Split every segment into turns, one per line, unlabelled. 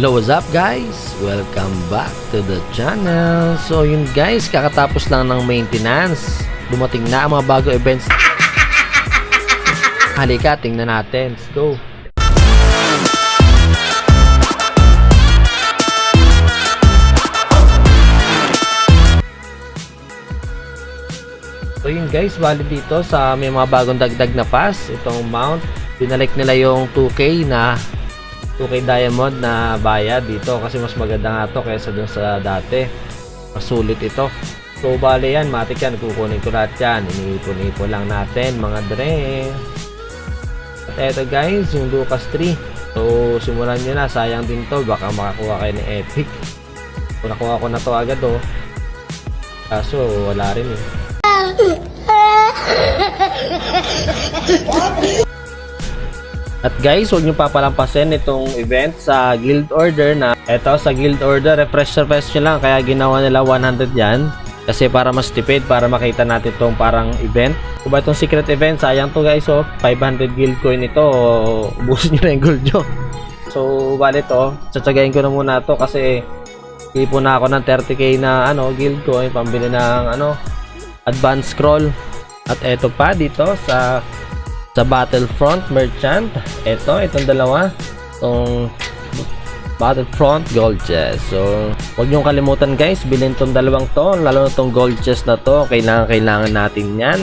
Hello, what's up guys? Welcome back to the channel. So yun guys, kakatapos lang ng maintenance. Dumating na ang mga bago events. Halika, tingnan natin. Let's go. So yun guys, bali dito sa may mga bagong dagdag na pass. Itong mount, binalik nila yung 2K diamond na bayad dito kasi mas maganda nga to kaysa dun sa dati. Mas sulit ito. So bali yan, matik yan, kukunin ko lahat yan. Iniipon-ipon lang natin mga dre. At eto guys, yung Lucas 3. So simulan nyo na, sayang din to, baka makakuha kayo ni Epic. Kung nakuha ko na to agad kaso wala rin At guys, huwag nyo papalampasin itong event sa guild order na eto sa guild order, refresh nyo lang, kaya ginawa nila 100 yan kasi para mas tipid, para makita natin itong parang event. Kung ba itong secret event, sayang to guys 500 guild coin ito, ubusin nyo na yung gold nyo. So bali to, tsatsagayin ko na muna to kasi ipon na ako ng 30k na guild coin pambili ng advanced scroll. At eto pa dito sa Battlefront merchant, itong dalawa, itong Battlefront gold chest. So huwag niyong kalimutan guys, bilhin tong dalawang to, lalo na tong gold chest na to, kailangan natin yan.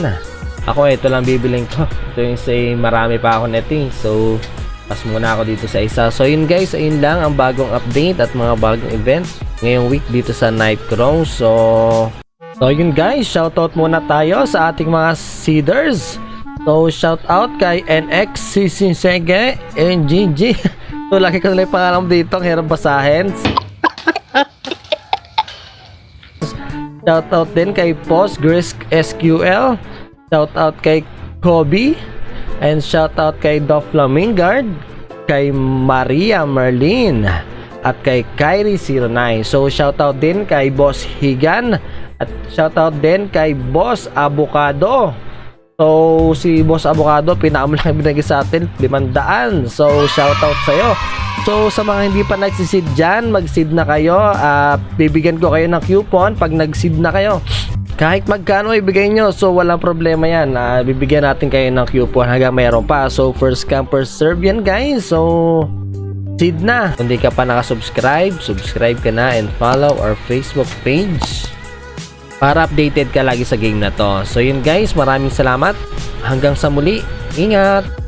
Ako ito lang bibiling ko, ito yung say marami pa ako netting, so pas muna ako dito sa isa. So yun guys, ayun lang ang bagong update at mga bagong events ngayong week dito sa Nightcrow. So yun guys, shoutout muna tayo sa ating mga seeders. So shout out kay NX, Sisige, NGG. So laki ko nila yung pangalan dito, ang hirap basahin. Shout out din kay Postgres SQL. Shout out kay Kobe. And shout out kay Doflamingard, kay Maria Merlin, at kay Kyrie09. So shout out din kay Boss Higan. At shout out din kay Boss Avocado. So si Boss Avocado, pinakamalaki binigay sa atin 500. So shout out sa'yo. So sa mga hindi pa nagsisid dyan, mag-seed na kayo. Bibigyan ko kayo ng coupon pag nag-seed na kayo. Kahit magkano ibigay nyo, so walang problema yan. Bibigyan natin kayo ng coupon hanggang mayroon pa. So first come first serve yan guys. So seed na. Kung di ka pa nakasubscribe, subscribe ka na and follow our Facebook page para updated ka lagi sa game na to. So yun guys, maraming salamat. Hanggang sa muli. Ingat!